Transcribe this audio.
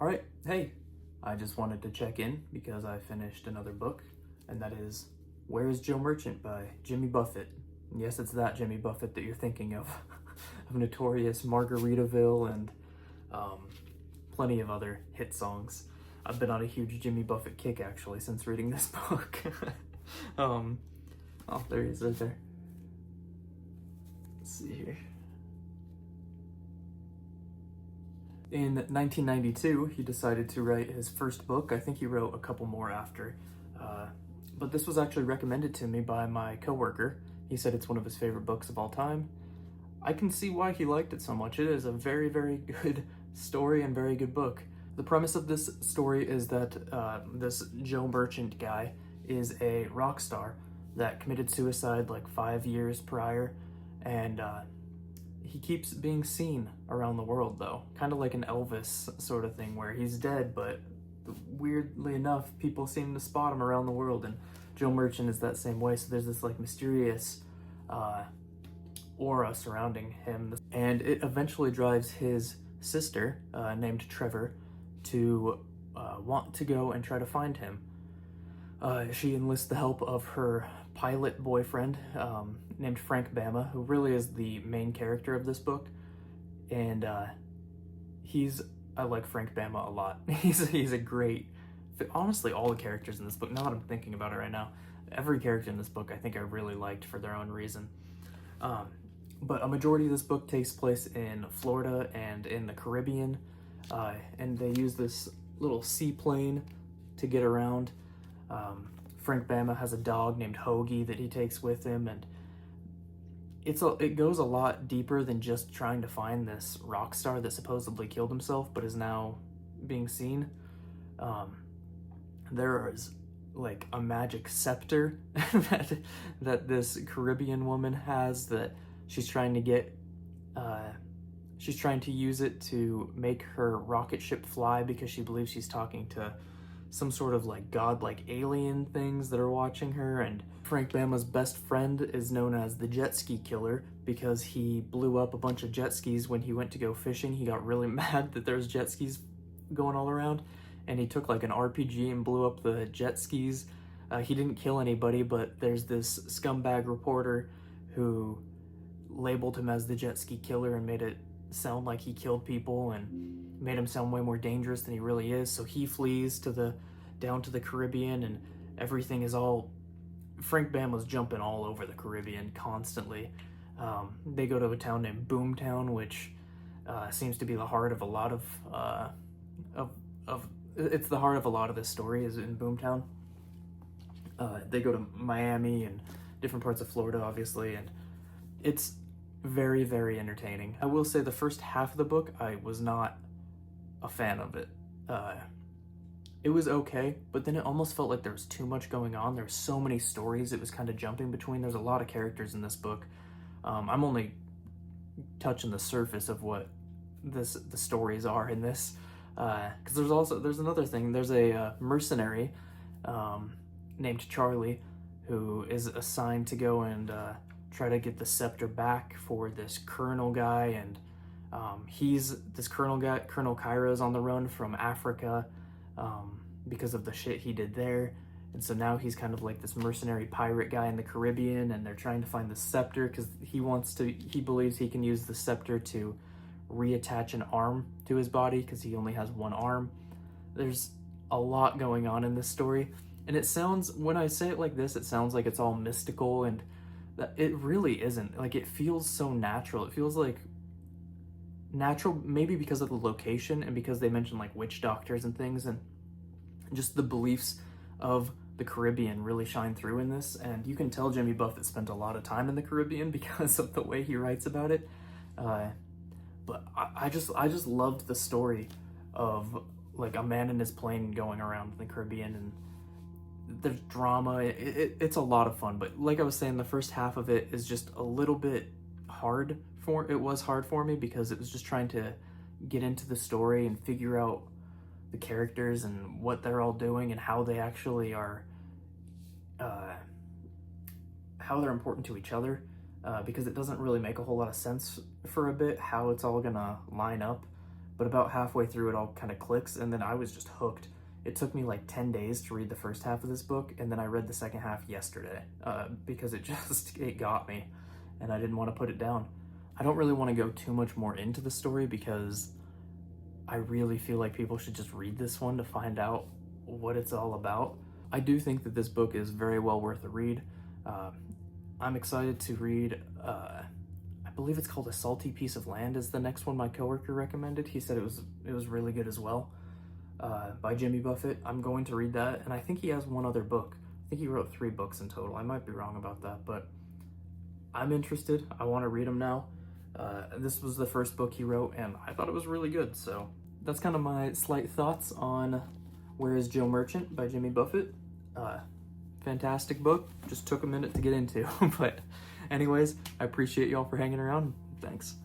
Alright, hey, I just wanted to check in because I finished another book, and that is Where is Joe Merchant by Jimmy Buffett. And yes, it's that Jimmy Buffett that you're thinking of, of Notorious, Margaritaville, and plenty of other hit songs. I've been on a huge Jimmy Buffett kick actually since reading this book. Oh, there he is right there. Let's see here. In 1992, he decided to write his first book. I think he wrote a couple more after. But this was actually recommended to me by my coworker. He said it's one of his favorite books of all time. I can see why he liked it so much. It is a very, very good story and very good book. The premise of this story is that this Joe Merchant guy is a rock star that committed suicide like 5 years prior, and he keeps being seen around the world though, kind of like an Elvis sort of thing where he's dead, but weirdly enough, people seem to spot him around the world, and Joe Merchant is that same way. So there's this like mysterious aura surrounding him, and it eventually drives his sister, named Trevor, to want to go and try to find him. She enlists the help of her pilot boyfriend, named Frank Bama, who really is the main character of this book, and I like Frank Bama a lot. He's a great, honestly, all the characters in this book, now that I'm thinking about it right now, every character in this book I think I really liked for their own reason. But a majority of this book takes place in Florida and in the Caribbean, and they use this little seaplane to get around. Frank Bama has a dog named Hoagie that he takes with him, and it goes a lot deeper than just trying to find this rock star that supposedly killed himself but is now being seen. There is like a magic scepter that this Caribbean woman has that she's trying to get. She's trying to use it to make her rocket ship fly because she believes she's talking to some sort of like godlike alien things that are watching her. And Frank Bama's best friend is known as the jet ski killer because he blew up a bunch of jet skis when he went to go fishing. He got really mad that there's jet skis going all around, and he took like an RPG and blew up the jet skis. He didn't kill anybody, but there's this scumbag reporter who labeled him as the jet ski killer and made it sound like he killed people and made him sound way more dangerous than he really is. So he flees down to the Caribbean, and everything is all, Frank Bama's jumping all over the Caribbean constantly. They go to a town named Boomtown, which seems to be the heart of a lot of it's the heart of a lot of this story is in Boomtown. They go to Miami and different parts of Florida, obviously, and it's very, very entertaining. I will say the first half of the book, I was not a fan of it. It was okay, but then it almost felt like there was too much going on. There were so many stories it was kind of jumping between. There's a lot of characters in this book. I'm only touching the surface of what the stories are in this, because there's another thing. There's a mercenary named Charlie who is assigned to go and try to get the scepter back for this colonel guy, and this colonel guy, Colonel Cairo, is on the run from Africa because of the shit he did there, and so now he's kind of like this mercenary pirate guy in the Caribbean, and they're trying to find the scepter because he believes he can use the scepter to reattach an arm to his body because he only has one arm. There's a lot going on in this story, and it sounds, when I say it like this, it sounds like it's all mystical, and it really isn't. Like, it feels so natural. It feels like natural, maybe because of the location and because they mention like witch doctors and things, and just the beliefs of the Caribbean really shine through in this. And you can tell Jimmy Buffett spent a lot of time in the Caribbean because of the way he writes about it. But I just loved the story of like a man in his plane going around the Caribbean, and there's drama. It's a lot of fun, but like I was saying, the first half of it is just a little bit hard for me because it was just trying to get into the story and figure out the characters and what they're all doing and how they actually are, how they're important to each other, because it doesn't really make a whole lot of sense for a bit how it's all gonna line up. but about halfway through it all kind of clicks, and then I was just hooked. It took me like 10 days to read the first half of this book, and then I read the second half yesterday because it got me, and I didn't want to put it down. I don't really want to go too much more into the story because I really feel like people should just read this one to find out what it's all about. I do think that this book is very well worth a read. I'm excited to read, I believe it's called A Salty Piece of Land is the next one my coworker recommended. He said it was really good as well, by Jimmy Buffett. I'm going to read that, and I think he has one other book. I think he wrote 3 books in total. I might be wrong about that, but I'm interested. I want to read them now. This was the first book he wrote, and I thought it was really good, so that's kind of my slight thoughts on Where is Joe Merchant by Jimmy Buffett. Fantastic book. Just took a minute to get into. But anyways, I appreciate y'all for hanging around. Thanks.